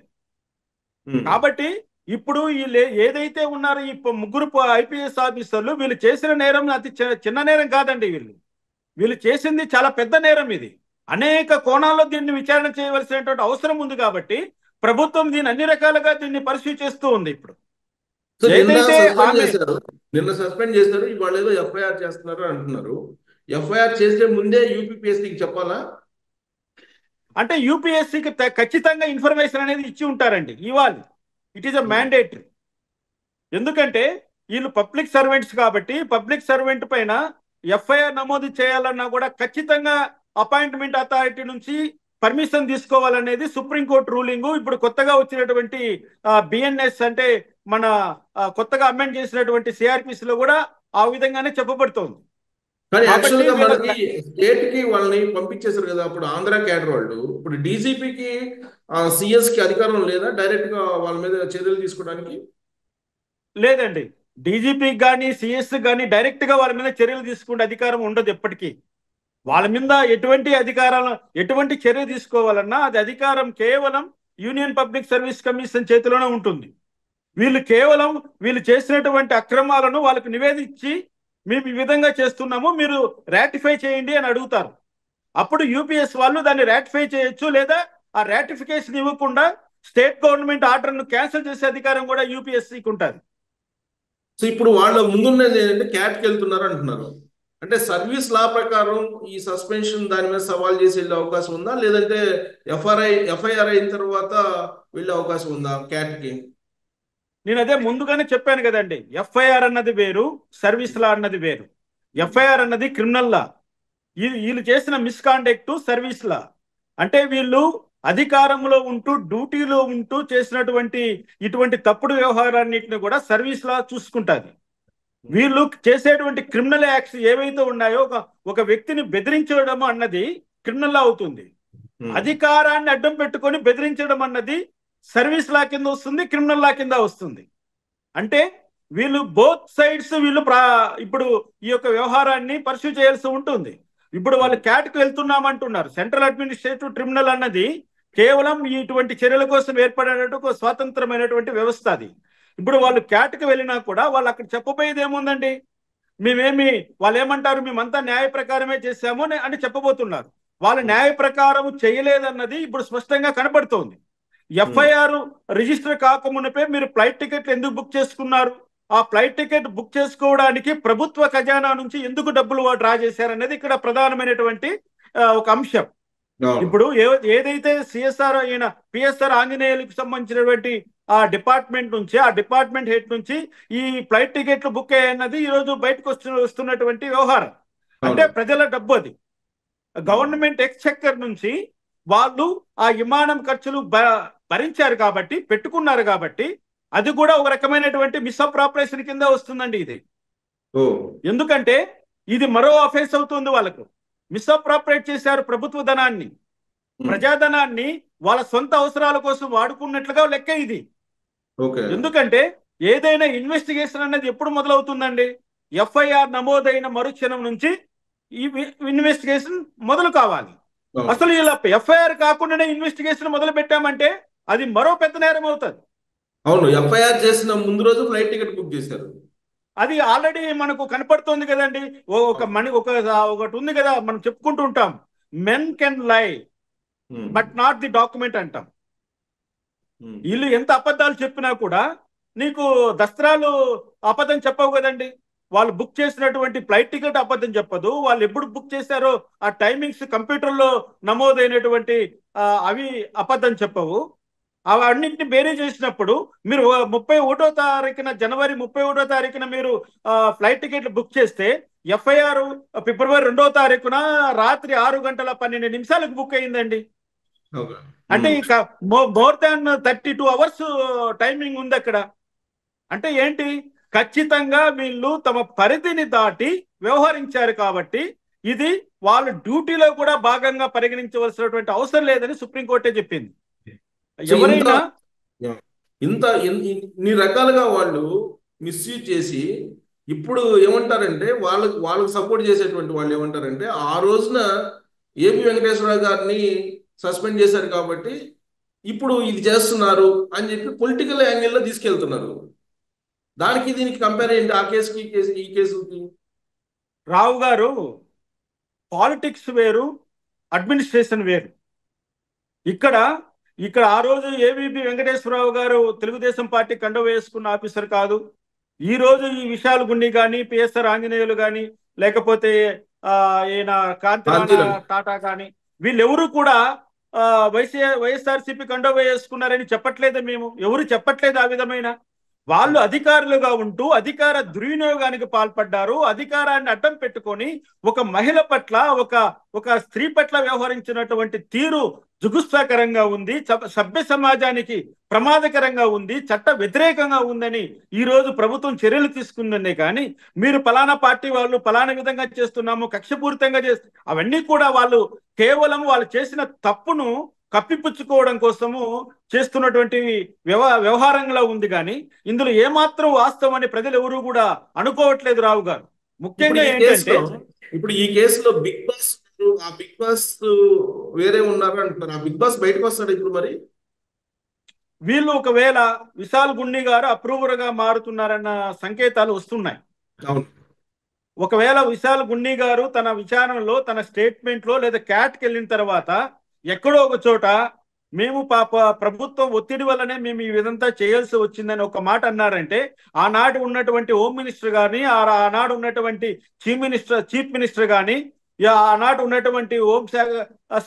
Speaker 2: కాబట్టి ఇప్పుడు వీళ్ళు ఏదైతే ఉన్నారో ఈ ముగ్గురు ఐపీఎస్ ఆఫీసర్లు వీళ్ళు చేసిన నేరం అతి చిన్న నేరం కాదండి. వీళ్ళు చేసింది చాలా పెద్ద నేరం. ఇది అనేక కోణాల్లో దీన్ని విచారణ చేయవలసినటువంటి అవసరం ఉంది కాబట్టి ప్రభుత్వం దీన్ని అన్ని రకాలుగా దీన్ని పరిశీలి చేస్తూ ఉంది. ఇప్పుడు
Speaker 1: నిన్న సస్పెండ్ చేశారు, ఇవాళ ఏదో ఎఫ్ఐఆర్ చేస్తున్నారు అంటున్నారు. ఎఫ్ఐఆర్ చేసే ముందే యూపీఎస్సీకి చెప్పాలా?
Speaker 2: అంటే యూపీఎస్సీకి ఖచ్చితంగా ఇన్ఫర్మేషన్ అనేది ఇచ్చి ఉంటారండి, ఇవ్వాలి. It is a mandatory. ఎందుకంటే వీళ్ళు పబ్లిక్ సర్వెంట్స్ కాబట్టి పబ్లిక్ సర్వెంట్ పైన ఎఫ్ఐఆర్ నమోదు చేయాలన్నా కూడా ఖచ్చితంగా అపాయింట్మెంట్ అథారిటీ నుంచి పర్మిషన్ తీసుకోవాలనేది సుప్రీంకోర్టు రూలింగ్. ఇప్పుడు కొత్తగా వచ్చినటువంటి బిఎన్ఎస్ అంటే మన కొత్తగా అమెండ్ చేసినటువంటి సిఆర్పిసిలో కూడా ఆ విధంగానే చెప్పబడుతోంది.
Speaker 1: కానీ యాక్చువల్గా మనకి స్టేట్ కి వాళ్ళని పంపించేశారు కదా అప్పుడు ఆంధ్ర క్యాడర్ వాళ్ళు. ఇప్పుడు డీజీపీకి సిఎస్ కి అధికారం లేదా డైరెక్ట్ గా వాళ్ళ మీద చర్యలు తీసుకోవడానికి?
Speaker 2: లేదండి, డీజీపీకి కానీ సిఎస్ కానీ డైరెక్ట్ గా వాళ్ళ మీద చర్యలు తీసుకునే అధికారం ఉండదు ఎప్పటికీ. వాళ్ళ మీద ఎటువంటి చర్య తీసుకోవాలన్నా అది అధికారం కేవలం యూనియన్ పబ్లిక్ సర్వీస్ కమిషన్ చేతిలోనే ఉంటుంది. వీళ్ళు చేసినటువంటి అక్రమాలను వాళ్ళకు నివేదించి మేము ఈ విధంగా చేస్తున్నాము, మీరు రాటిఫై చేయండి అని అడుగుతారు. అప్పుడు యూపీఎస్ వాళ్ళు దాన్ని రాటిఫై చేయొచ్చు, లేదా ఆ రాటిఫికేషన్ ఇవ్వకుండా స్టేట్ గవర్నమెంట్ ఆర్డర్ను క్యాన్సిల్ చేసే అధికారం కూడా యూపీఎస్సీకి ఉంటుంది.
Speaker 1: సో ఇప్పుడు వాళ్ళ ముందున్నది ఏంటంటే క్యాట్కి వెళ్తున్నారు అంటున్నారు. అంటే సర్వీస్ లా ప్రకారం ఈ సస్పెన్షన్ దాని మీద సవాల్ చేసి వెళ్ళే అవకాశం ఉందా, లేదంటే ఎఫ్ఐఆర్ అయిన తర్వాత వెళ్ళే అవకాశం ఉందా క్యాట్కి?
Speaker 2: నేను అదే ముందుగానే చెప్పాను కదండి, ఎఫ్ఐఆర్ అన్నది వేరు, సర్వీస్ లా అన్నది వేరు. ఎఫ్ఐఆర్ అన్నది క్రిమినల్ లా, వీళ్ళు చేసిన మిస్కాండక్ట్ సర్వీస్ లా. అంటే వీళ్ళు అధికారంలో ఉంటూ డ్యూటీలో ఉంటూ చేసినటువంటి ఇటువంటి తప్పుడు వ్యవహారాన్నింటిని కూడా సర్వీస్ లా చూసుకుంటుంది. వీళ్ళు చేసేటువంటి క్రిమినల్ యాక్ట్స్ ఏవైతే ఉన్నాయో ఒక వ్యక్తిని బెదిరించడం అన్నది క్రిమినల్ లా అవుతుంది. అధికారాన్ని అడ్డం పెట్టుకొని బెదిరించడం అన్నది సర్వీస్ లా కింద వస్తుంది, క్రిమినల్ లా కింద వస్తుంది. అంటే వీళ్ళు బోత్ సైడ్స్ ఇప్పుడు ఈ యొక్క వ్యవహారాన్ని పర్సూ చేయాల్సి ఉంటుంది. ఇప్పుడు వాళ్ళు క్యాట్కి వెళ్తున్నామంటున్నారు. సెంట్రల్ అడ్మినిస్ట్రేటివ్ ట్రిబ్యునల్ అన్నది కేవలం ఇటువంటి చర్యల కోసం ఏర్పడినటువంటి ఒక స్వాతంత్రమైనటువంటి వ్యవస్థ అది. ఇప్పుడు వాళ్ళు క్యాట్కి వెళ్ళినా కూడా వాళ్ళు అక్కడ చెప్పబోయేది ఏముందండి, వాళ్ళు ఏమంటారు, మేమంతా న్యాయ ప్రకారమే చేశాము అని చెప్పబోతున్నారు. వాళ్ళు న్యాయ ప్రకారం చేయలేదన్నది ఇప్పుడు స్పష్టంగా కనబడుతోంది. ఎఫ్ఐఆర్ రిజిస్టర్ కాకమునిపే మీరు ఫ్లైట్ టికెట్లు ఎందుకు బుక్ చేసుకున్నారు, ఆ ఫ్లైట్ టికెట్ బుక్ చేసుకోవడానికి ప్రభుత్వ ఖజానా నుంచి ఎందుకు డబ్బులు డ్రా చేశారనేది ఇక్కడ ప్రధానమైనటువంటి ఒక అంశం. ఇప్పుడు ఏదైతే సిఎస్ఆర్ పిఎస్ఆర్ ఆంజనేయులకు సంబంధించినటువంటి ఆ డిపార్ట్మెంట్ నుంచి, ఆ డిపార్ట్మెంట్ హెడ్ నుంచి ఈ ఫ్లైట్ టికెట్లు బుక్ అయ్యన్నది ఈ రోజు బయటకు వస్తున్నటువంటి వ్యవహారం. అంటే ప్రజల డబ్బు అది. గవర్నమెంట్ ఎక్స్చెక్కర్ నుంచి వాళ్ళు ఆ విమానం ఖర్చులు భరించారు కాబట్టి, పెట్టుకున్నారు కాబట్టి, అది కూడా ఒక రకమైనటువంటి మిస్అప్రాపరేషన్ కింద వస్తుందండి ఇది. ఎందుకంటే ఇది మరో అఫెన్స్ అవుతుంది. వాళ్ళకు మిస్అప్రాపరేట్ చేశారు ప్రభుత్వ ధనాన్ని, ప్రజాధనాన్ని వాళ్ళ సొంత అవసరాల కోసం వాడుకున్నట్లుగా లెక్క ఇది. ఎందుకంటే ఏదైనా ఇన్వెస్టిగేషన్ అనేది ఎప్పుడు మొదలవుతుందండి, ఎఫ్ఐఆర్ నమోదైన మరుక్షణం నుంచి ఈ ఇన్వెస్టిగేషన్ మొదలు కావాలి. అసలు ఇలా ఎఫ్ఐఆర్ కాకుండానే ఇన్వెస్టిగేషన్ మొదలు పెట్టామంటే అది మరో పెద్ద నేరం అవుతుంది.
Speaker 1: అవును, ఎఫ్ఐఆర్ చేసిన ముందు రోజు ఫ్లైట్ టికెట్ బుక్ చేశారు.
Speaker 2: అది ఆల్రెడీ మనకు కనపడుతోంది కదండి. ఒకటి ఉంది కదా, మనం చెప్పుకుంటూ ఉంటాం, మెన్ కెన్ లై బట్ నాట్ ది డాక్యుమెంట్ అంటాం. వీళ్ళు ఎంత అబద్ధాలు చెప్పినా కూడా నీకు దస్త్రాలు అబద్ధం చెప్పవు కదండి. వాళ్ళు బుక్ చేసినటువంటి ఫ్లైట్ టికెట్ అబద్ధం చెప్పదు, వాళ్ళు ఎప్పుడు బుక్ చేశారో ఆ టైమింగ్స్ కంప్యూటర్లో నమోదైనటువంటి అవి అబద్ధం చెప్పవు. అవన్నింటిని బేరీ చేసినప్పుడు మీరు 31వ తారీఖున, జనవరి 31వ తారీఖున మీరు ఫ్లైట్ టికెట్లు బుక్ చేస్తే ఎఫ్ఐఆర్ ఫిబ్రవరి 2వ తారీఖున రాత్రి 6:12 బుక్ అయిందండి. అంటే ఇక మోర్ దాన్ 32 అవర్స్ టైమింగ్ ఉంది అక్కడ. అంటే ఏంటి, ఖచ్చితంగా వీళ్ళు తమ పరిధిని దాటి వ్యవహరించారు కాబట్టి ఇది వాళ్ళు డ్యూటీలో కూడా భాగంగా పరిగణించవలసినటువంటి అవసరం లేదని సుప్రీంకోర్టే చెప్పింది. ఎవరైనా
Speaker 1: ఇన్ని రకాలుగా వాళ్ళు మిస్యూజ్ చేసి ఇప్పుడు ఏమంటారంటే, వాళ్ళకు సపోర్ట్ చేసేటువంటి వాళ్ళు ఏమంటారంటే, ఆ రోజున ఏపీ వెంకటేశ్వరరావు గారిని సస్పెండ్ చేశారు కాబట్టి ఇప్పుడు ఇది చేస్తున్నారు అని చెప్పి పొలిటికల్ యాంగిల్లో తీసుకెళ్తున్నారు. దానికి దీనికి కంపేర్ ఏంటి, ఆ కేసుకి ఈ కేసుకి?
Speaker 2: రావు గారు, పాలిటిక్స్ వేరు, అడ్మినిస్ట్రేషన్ వేరు. ఇక్కడ ఆ రోజు ఏబీపీ వెంకటేశ్వరరావు గారు తెలుగుదేశం పార్టీ కండ వేసుకున్న ఆఫీసర్ కాదు. ఈ రోజు ఈ విశాల్ గుండి కానీ, పిఎస్ఆర్ ఆంజనేయులు కానీ, లేకపోతే ఈయన కాంతి టాటా కానీ, వీళ్ళెవరు కూడా వైఎస్ఆర్సీపీ కండ వేసుకున్నారని చెప్పట్లేదు. మేము ఎవరు చెప్పట్లేదు ఆ విధమైన. వాళ్ళు అధికారులుగా ఉంటూ అధికార దుర్వినియోగానికి పాల్పడ్డారు. అధికారాన్ని అడ్డం పెట్టుకొని ఒక మహిళ పట్ల, ఒక స్త్రీ పట్ల వ్యవహరించినటువంటి తీరు జుగుప్సాకరంగా ఉంది, సభ్య సమాజానికి ప్రమాదకరంగా ఉంది, చట్ట వ్యతిరేకంగా ఉందని ఈరోజు ప్రభుత్వం చర్యలు తీసుకుందనే కానీ మీరు పలానా పార్టీ వాళ్ళు పలానా విధంగా చేస్తున్నాము, కక్షపూరితంగా అవన్నీ కూడా వాళ్ళు కేవలం వాళ్ళు చేసిన తప్పును కప్పిపుచ్చుకోవడం కోసము చేస్తున్నటువంటి వ్యవహారంగా ఉంది. కానీ ఇందులో ఏమాత్రం వాస్తవం అని ప్రజలు ఎవరు కూడా అనుకోవట్లేదు రావు గారు. ముఖ్యంగా ఏంటంటే
Speaker 1: ఇప్పుడు ఈ కేసులో బిగ్ బాస్ ఆ బిగ్ బాస్ వేరే ఉన్నారు అంటున్నారు. ఆ బిగ్ బాస్ బయటకు వస్తాడు ఇప్పుడు మరి?
Speaker 2: వీళ్ళు ఒకవేళ విశాల్ గున్ని గారు అప్రూవర్ గా మారుతున్నారన్న సంకేతాలు వస్తున్నాయి.
Speaker 1: అవును.
Speaker 2: ఒకవేళ విశాల్ గున్ని గారు తన విచారణలో తన స్టేట్మెంట్ లో లేదా క్యాట్కి వెళ్ళిన తర్వాత ఎక్కడో ఒక చోట మేము పాప ప్రభుత్వం ఒత్తిడి వల్లనే మేము ఈ విధంతా చేయాల్సి వచ్చిందని ఒక మాట అన్నారంటే, ఆనాడు ఉన్నటువంటి హోమ్ మినిస్టర్ కానీ ఆనాడు ఉన్నటువంటి చీఫ్ మినిస్టర్ కానీ ఆనాడు ఉన్నటువంటి హోంశాఖ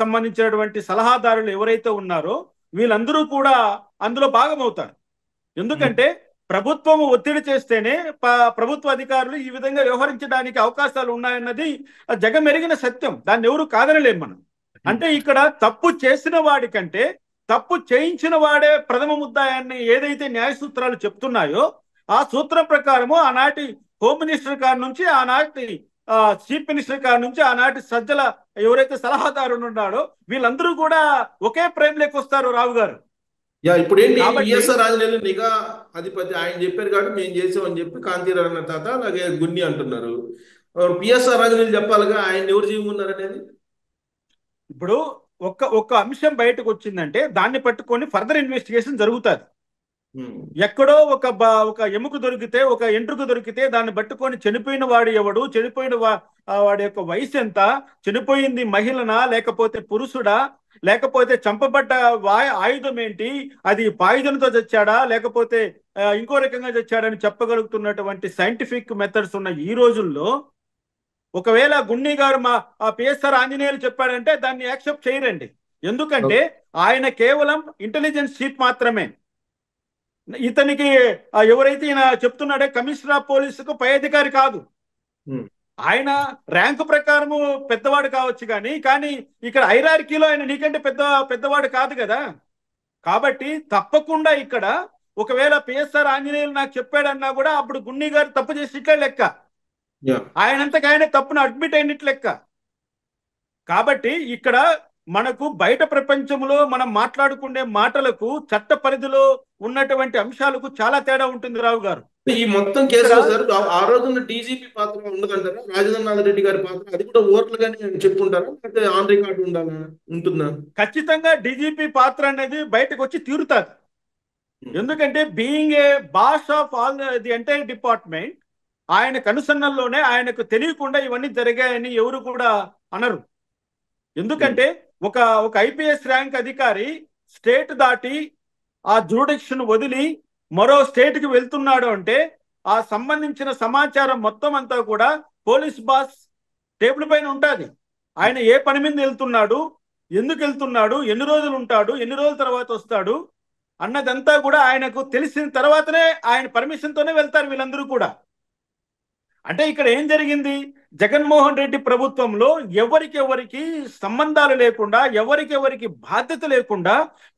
Speaker 2: సంబంధించినటువంటి సలహాదారులు ఎవరైతే ఉన్నారో వీళ్ళందరూ కూడా అందులో భాగమవుతారు. ఎందుకంటే ప్రభుత్వం ఒత్తిడి చేస్తేనే ప్రభుత్వ అధికారులు ఈ విధంగా వ్యవహరించడానికి అవకాశాలు ఉన్నాయన్నది జగమెరిగిన సత్యం. దాన్ని ఎవరు కాదనలేం మనం. అంటే ఇక్కడ తప్పు చేసిన వాడి కంటే తప్పు చేయించిన వాడే ప్రథమ ముద్దాయాన్ని ఏదైతే న్యాయ సూత్రాలు చెప్తున్నాయో ఆ సూత్రం ప్రకారము ఆనాటి హోమ్ మినిస్టర్ గారి నుంచి ఆనాటి చీఫ్ మినిస్టర్ గారి నుంచి ఆనాటి సజ్జల ఎవరైతే సలహాదారులు ఉన్నాడో వీళ్ళందరూ కూడా ఒకే ప్రేమలోకి వస్తారు రావు గారు.
Speaker 1: ఇప్పుడు ఏంటి,
Speaker 2: కాబట్టి
Speaker 1: విఎస్ఆర్ ఆంజనేయులు నిఘా అధిపతి ఆయన చెప్పారు కాబట్టి మేము చేసామని చెప్పి కాంతిరాణ తాత అలాగే గున్ని అంటున్నారు. పిఎస్ఆర్ ఆంజనేయులు చెప్పాలిగా ఆయన ఎవరు జీవమున్నారు అనేది.
Speaker 2: ఇప్పుడు ఒక్క అంశం బయటకు వచ్చిందంటే దాన్ని పట్టుకొని ఫర్దర్ ఇన్వెస్టిగేషన్ జరుగుతుంది. ఎక్కడో ఒక ఎముక దొరికితే ఒక ఎంట్రుక దొరికితే దాన్ని పట్టుకొని చనిపోయిన వాడు ఎవడు, చనిపోయిన వాడి యొక్క వయసు ఎంత, చనిపోయింది మహిళనా లేకపోతే పురుషుడా, లేకపోతే చంపబడ్డ ఆయుధం ఏంటి, అది పాయిజన్తో చచ్చాడా లేకపోతే ఇంకో రకంగా చచ్చాడని చెప్పగలుగుతున్నటువంటి సైంటిఫిక్ మెథడ్స్ ఉన్న ఈ రోజుల్లో ఒకవేళ గున్ని గారు మా పిఎస్ఆర్ ఆంజనేయులు చెప్పాడంటే దాన్ని యాక్సెప్ట్ చేయరండి. ఎందుకంటే ఆయన కేవలం ఇంటెలిజెన్స్ చీఫ్ మాత్రమే. ఇతనికి ఎవరైతే ఈయన చెప్తున్నాడే కమిషనర్ ఆఫ్ పోలీసుకు పై అధికారి కాదు. ఆయన ర్యాంకు ప్రకారము పెద్దవాడు కావచ్చు కానీ ఇక్కడ హైరార్కీలో ఆయన నీకంటే పెద్దవాడు కాదు కదా. కాబట్టి తప్పకుండా ఇక్కడ ఒకవేళ పిఎస్ఆర్ ఆంజనేయులు నాకు చెప్పాడన్నా కూడా అప్పుడు గున్ని గారు తప్పు చేసిట్లే లెక్క, ఆయనంతకు తప్పును అడ్మిట్ అయినట్లు లెక్క. కాబట్టి ఇక్కడ మనకు బయట ప్రపంచంలో మనం మాట్లాడుకునే మాటలకు చట్ట పరిధిలో ఉన్నటువంటి అంశాలకు చాలా తేడా ఉంటుంది రావు గారు.
Speaker 1: ఈ మొత్తం కేసులో సార్ ఆ రోజున డీజీపీ పాత్ర ఉండదంటారా? రాజేంద్రనాథ్ రెడ్డి గారి పాత్ర అది కూడా ఓవర్లుగానే చెప్పుకుంటారా లేకపోతే ఆన్ రికార్డు ఉంటుందా?
Speaker 2: ఖచ్చితంగా డీజీపీ పాత్ర అనేది బయటకు వచ్చి తీరుతారు. ఎందుకంటే being a boss of all the entire department, ఆయన కనుసన్నల్లోనే ఆయనకు తెలియకుండా ఇవన్నీ జరిగాయని ఎవరు కూడా అనరు. ఎందుకంటే ఒక ఐపీఎస్ ర్యాంక్ అధికారి స్టేట్ దాటి ఆ జ్యూరిడిక్షన్ వదిలి మరో స్టేట్కి వెళ్తున్నాడు అంటే ఆ సంబంధించిన సమాచారం మొత్తం అంతా కూడా పోలీస్ బాస్ టేబుల్ పైన ఉంటుంది. ఆయన ఏ పని మీద వెళ్తున్నాడు, ఎందుకు వెళ్తున్నాడు, ఎన్ని రోజులు ఉంటాడు, ఎన్ని రోజుల తర్వాత వస్తాడు అన్నదంతా కూడా ఆయనకు తెలిసిన తర్వాతనే ఆయన పర్మిషన్తోనే వెళ్తారు వీళ్ళందరూ కూడా. అంటే ఇక్కడ ఏం జరిగింది, జగన్మోహన్ రెడ్డి ప్రభుత్వంలో ఎవరికి సంబంధాలు లేకుండా ఎవరికి బాధ్యత లేకుండా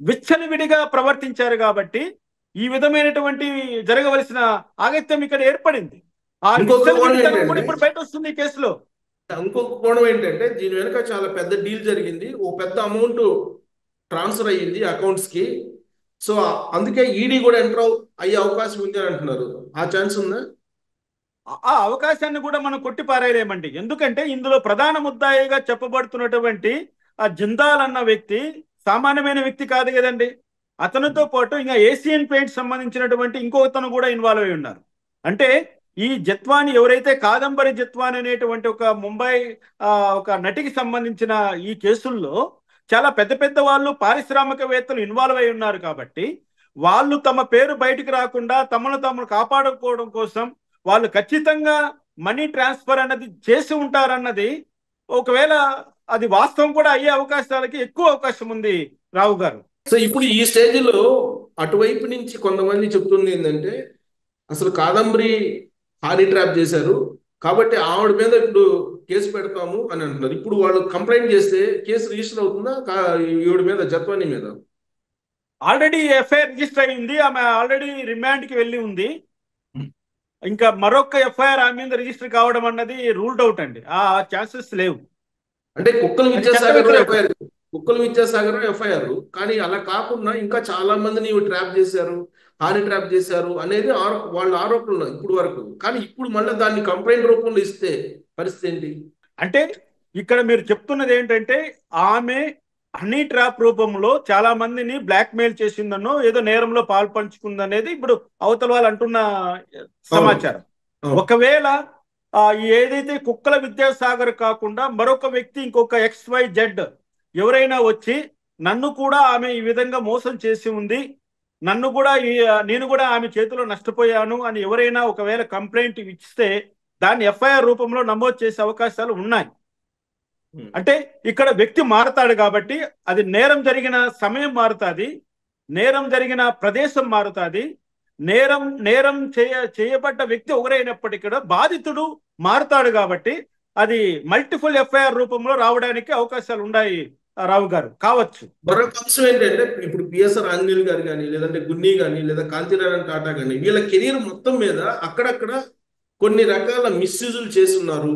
Speaker 2: విచ్చలవిడిగా ప్రవర్తించారు. ఈ విధమైనటువంటి జరగవలసిన ఆగత్యం ఇక్కడ ఏర్పడింది. ఆ విచ్చలవిడితనం కూడా ఇప్పుడు బయట వస్తుంది ఈ కేసులో.
Speaker 1: ఇంకొక కోణం ఏంటంటే దీని వెనుక చాలా పెద్ద డీల్ జరిగింది, ఓ పెద్ద అమౌంట్ ట్రాన్స్ఫర్ అయ్యింది అకౌంట్స్ కి. సో అందుకే ఈడీ కూడా ఎంటర్ అయ్యే అవకాశం ఉంది అని అంటున్నారు. ఆ ఛాన్స్ ఉందా?
Speaker 2: ఆ అవకాశాన్ని కూడా మనం కొట్టిపారేయలేమండి. ఎందుకంటే ఇందులో ప్రధాన ముద్దాయిగా చెప్పబడుతున్నటువంటి ఆ జిందాల్ అన్న వ్యక్తి సామాన్యమైన వ్యక్తి కాదు కదండి. అతనితో పాటు ఇంకా ఏషియన్ పెయింట్ సంబంధించినటువంటి ఇంకొకతను కూడా ఇన్వాల్వ్ అయి ఉన్నారు. అంటే ఈ జత్వాని ఎవరైతే కాదంబరి జత్వాని అనేటువంటి ఒక ముంబై ఒక నటికి సంబంధించిన ఈ కేసుల్లో చాలా పెద్ద వాళ్ళు పారిశ్రామికవేత్తలు ఇన్వాల్వ్ అయి ఉన్నారు. కాబట్టి వాళ్ళు తమ పేరు బయటికి రాకుండా తమను కాపాడుకోవడం కోసం వాళ్ళు ఖచ్చితంగా మనీ ట్రాన్స్ఫర్ అన్నది చేసి ఉంటారన్నది ఒకవేళ అది వాస్తవం కూడా అయ్యే అవకాశాలకి ఎక్కువ అవకాశం ఉంది రావు గారు.
Speaker 1: సో ఇప్పుడు ఈ స్టేజ్లో అటువైపు నుంచి కొంతమంది చెప్తుంది ఏంటంటే అసలు కాదంబరి హానీ ట్రాప్ చేశారు కాబట్టి ఆవిడ మీద ఇప్పుడు కేసు పెడతాము అని అంటున్నారు. ఇప్పుడు వాళ్ళు కంప్లైంట్ చేస్తే కేసు రిజిస్టర్ అవుతుందా ఈవిడ మీద, జత్వాని మీద?
Speaker 2: ఆల్రెడీ ఎఫ్ఐఆర్ రిజిస్టర్ అయింది, ఆమె ఆల్రెడీ రిమాండ్కి వెళ్ళి ఉంది. ఇంకా మరొక ఎఫ్ఐఆర్ ఆమె మీద రిజిస్టర్ కావడం అన్నది రూల్డ్ అవుట్ అండి, ఆ ఛాన్సెస్ లేవు.
Speaker 1: అంటే కుక్కల విద్యాసాగర్ ఎఫ్ఐఆర్, కానీ అలా కాకుండా ఇంకా చాలా మందిని ట్రాప్ చేశారు, హాని ట్రాప్ చేశారు అనేది వాళ్ళ ఆరోపణలు ఇప్పుడు వరకు. కానీ ఇప్పుడు మళ్ళీ దాన్ని కంప్లైంట్ రూపంలో ఇస్తే పరిస్థితి ఏంటి?
Speaker 2: అంటే ఇక్కడ మీరు చెప్తున్నది ఏంటంటే ఆమె హనీ ట్రాప్ రూపంలో చాలా మందిని బ్లాక్మెయిల్ చేసిందనో ఏదో నేరంలో పాల్పంచుకుందనేది ఇప్పుడు అవతల వాళ్ళు అంటున్న
Speaker 1: అవును,
Speaker 2: సమాచారం.
Speaker 1: అవును.
Speaker 2: ఒకవేళ ఏదైతే కుక్కల విద్యాసాగర్ కాకుండా మరొక వ్యక్తి ఇంకొక XYZ ఎవరైనా వచ్చి నన్ను కూడా ఆమె ఈ విధంగా మోసం చేసి ఉంది, నన్ను కూడా నేను కూడా ఆమె చేతిలో నష్టపోయాను అని ఎవరైనా ఒకవేళ కంప్లైంట్ ఇస్తే దాన్ని FIR రూపంలో నమోదు చేసే అవకాశాలు ఉన్నాయి. అంటే ఇక్కడ వ్యక్తి మారుతాడు కాబట్టి అది నేరం జరిగిన సమయం మారుతుంది, నేరం జరిగిన ప్రదేశం మారుతుంది, నేరం చేయబడ్డ వ్యక్తి ఒకరైనప్పటికీ కూడా బాధితుడు మారుతాడు కాబట్టి అది మల్టిపుల్ FIR రూపంలో రావడానికి అవకాశాలు ఉన్నాయి. రావు గారు కావచ్చు.
Speaker 1: మరొక అంశం ఏంటంటే ఇప్పుడు పిఎస్ఆర్ ఆంజనేయులు గారు కానీ, లేదంటే గున్నీ కానీ, లేదా కాంతినారాయణ టాటా కానీ, వీళ్ళ కెరీర్ మొత్తం మీద అక్కడక్కడ కొన్ని రకాల మిస్యూజులు చేస్తున్నారు.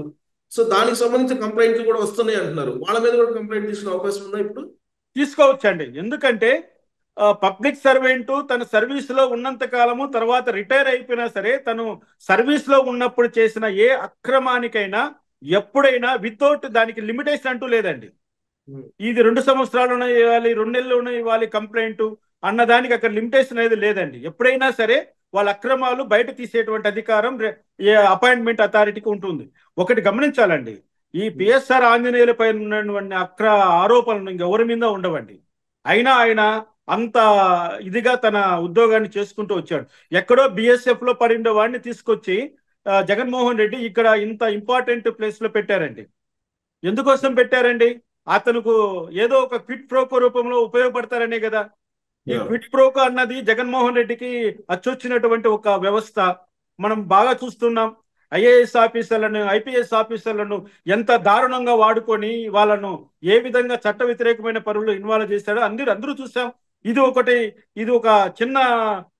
Speaker 1: సో దానికి సంబంధించిన కంప్లైంట్లు కూడా వస్తున్నాయి అంటున్నారు. వాళ్ళ మీద కూడా కంప్లైంట్ తీసుకునే అవకాశం ఉందా ఇప్పుడు?
Speaker 2: తీసుకోవచ్చండి. ఎందుకంటే పబ్లిక్ సర్వెంట్ తన సర్వీస్ లో ఉన్నంత కాలము, తర్వాత రిటైర్ అయిపోయినా సరే తను సర్వీస్ లో ఉన్నప్పుడు చేసిన ఏ అక్రమానికైనా ఎప్పుడైనా వితౌట్ దానికి లిమిటేషన్ అంటూ లేదండి. ఇది 2 సంవత్సరాలు ఇవ్వాలి, 2 నెలలు ఇవ్వాలి కంప్లైంట్ అన్నదానికి అక్కడ లిమిటేషన్ అనేది లేదండి. ఎప్పుడైనా సరే వాళ్ళ అక్రమాలు బయట తీసేటువంటి అధికారం అపాయింట్మెంట్ అథారిటీకి ఉంటుంది. ఒకటి గమనించాలండి, ఈ పిఎస్ఆర్ ఆంజనేయుల పైన ఉన్నటువంటి ఆరోపణలు ఇంకెవరి మీద ఉండవండి. అయినా ఆయన అంత ఇదిగా తన ఉద్యోగాన్ని చేసుకుంటూ వచ్చాడు. ఎక్కడో BSF లో పడిండే వాడిని తీసుకొచ్చి జగన్మోహన్ రెడ్డి ఇక్కడ ఇంత ఇంపార్టెంట్ ప్లేస్ లో పెట్టారండి. ఎందుకోసం పెట్టారండి? అతనుకు ఏదో ఒక క్విట్ ప్రోకో రూపంలో ఉపయోగపడతారనే కదా. ఈ క్విట్ ప్రోకో అన్నది జగన్మోహన్ రెడ్డికి అచ్చొచ్చినటువంటి ఒక వ్యవస్థ. మనం బాగా చూస్తున్నాం. IAS ఆఫీసర్లను, IPS ఆఫీసర్లను ఎంత దారుణంగా వాడుకొని వాళ్ళను ఏ విధంగా చట్ట వ్యతిరేకమైన పనులు ఇన్వాల్వ్ చేశాడో అందరూ చూసాం. ఇది ఒక చిన్న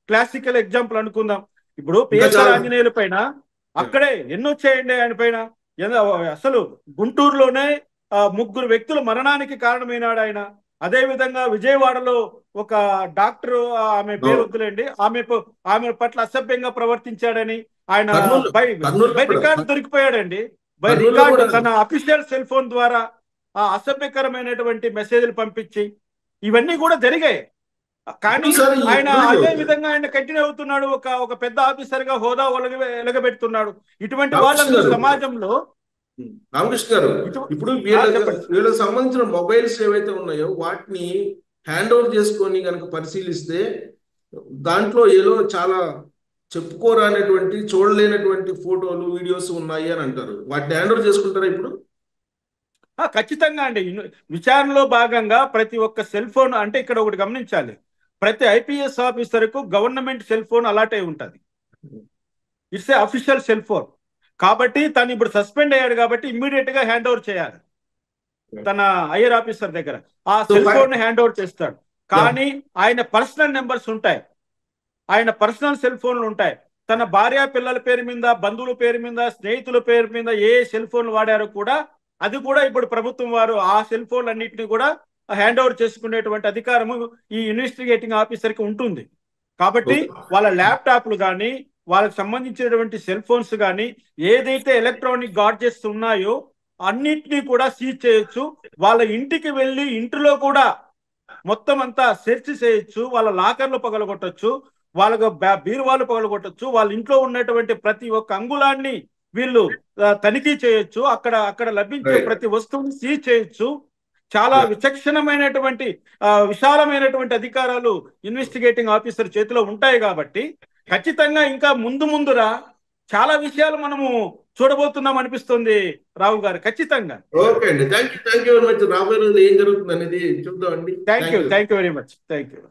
Speaker 2: క్లాసికల్ ఎగ్జాంపుల్ అనుకుందాం. ఇప్పుడు పిఎస్ఆర్ ఆంజనేయుల పైన అక్కడే ఎన్నో చేయండి ఆయన పైన. అసలు గుంటూరులోనే 3 వ్యక్తుల మరణానికి కారణమైనాడు ఆయన. అదే విధంగా విజయవాడలో ఒక డాక్టర్, ఆమె పేరు వద్దులేండి, ఆమె పట్ల అసభ్యంగా ప్రవర్తించాడని ఆయన బై రికార్డు దొరికిపోయాడండి. బై రికార్డు తన అఫీషియల్ సెల్ ఫోన్ ద్వారా ఆ అసభ్యకరమైనటువంటి మెసేజ్లు పంపించి ఇవన్నీ కూడా జరిగాయి. కానీ ఆయన అదే విధంగా ఆయన కంటిన్యూ అవుతున్నాడు. ఒక పెద్ద ఆఫీసర్ గా హోదా ఎలగబెడుతున్నాడు. ఇటువంటి వాళ్ళందరూ సమాజంలో.
Speaker 1: రామకృష్ణ గారు, ఇప్పుడు వీళ్ళకి సంబంధించిన మొబైల్స్ ఏవైతే ఉన్నాయో వాటిని హ్యాండ్ ఓవర్ చేసుకొని కనుక పరిశీలిస్తే దాంట్లో ఏదో చాలా చెప్పుకోరానటువంటి, చూడలేనటువంటి ఫోటోలు, వీడియోస్ ఉన్నాయి అని అంటారు. వాటిని హ్యాండ్ ఓవర్ చేసుకుంటారా ఇప్పుడు?
Speaker 2: ఖచ్చితంగా అండి. విచారణలో భాగంగా ప్రతి ఒక్క సెల్ ఫోన్, అంటే ఇక్కడ ఒకటి గమనించాలి, ప్రతి IPS ఆఫీసర్కు గవర్నమెంట్ సెల్ ఫోన్ అలాట్ అయి ఉంటుంది. It's a official cell phone. కాబట్టి తను ఇప్పుడు సస్పెండ్ అయ్యాడు కాబట్టి ఇమ్మీడియట్ గా హ్యాండ్ ఓవర్ చేయాలి తన హైయర్ ఆఫీసర్ దగ్గర. ఆ సెల్ ఫోన్ హ్యాండ్ ఓవర్ చేస్తాడు. కానీ ఆయన పర్సనల్ నెంబర్స్ ఉంటాయి, ఆయన పర్సనల్ సెల్ ఫోన్లు ఉంటాయి. తన భార్య పిల్లల పేరు మీద, బంధువుల పేరు మీద, స్నేహితుల పేరు మీద ఏ సెల్ ఫోన్ వాడారో కూడా అది కూడా ఇప్పుడు ప్రభుత్వం వారు ఆ సెల్ ఫోన్లు అన్నింటినీ కూడా హ్యాండ్ ఓవర్ చేసుకునేటువంటి అధికారము ఈ ఇన్వెస్టిగేటింగ్ ఆఫీసర్కి ఉంటుంది. కాబట్టి వాళ్ళ ల్యాప్టాప్లు కానీ, వాళ్ళకి సంబంధించినటువంటి సెల్ ఫోన్స్ కానీ, ఏదైతే ఎలక్ట్రానిక్ గాడ్జెట్స్ ఉన్నాయో అన్నిటినీ కూడా సీజ్ చేయొచ్చు. వాళ్ళ ఇంటికి వెళ్ళి ఇంటిలో కూడా మొత్తం అంతా సెర్చ్ చేయొచ్చు. వాళ్ళ లాకర్లు పగలగొట్టచ్చు, వాళ్ళకు బీరువాలు పగలగొట్టచ్చు. వాళ్ళ ఇంట్లో ఉన్నటువంటి ప్రతి ఒక్క అంగుళాన్ని వీళ్ళు తనిఖీ చేయొచ్చు. అక్కడ లభించే ప్రతి వస్తువుని సీజ్ చేయొచ్చు. చాలా విచక్షణమైనటువంటి విశాలమైనటువంటి అధికారాలు ఇన్వెస్టిగేటింగ్ ఆఫీసర్ చేతిలో ఉంటాయి. కాబట్టి ఖచ్చితంగా ఇంకా ముందురా చాలా విషయాలు మనము చూడబోతున్నాం అనిపిస్తుంది రావు గారు. ఖచ్చితంగా.
Speaker 1: ఓకే అండి, థ్యాంక్ యూ వెరీ మచ్. రాబోయే రోజులు ఏం జరుగుతుంది అనేది చూద్దాం అండి.
Speaker 2: Thank you very much. Thank you.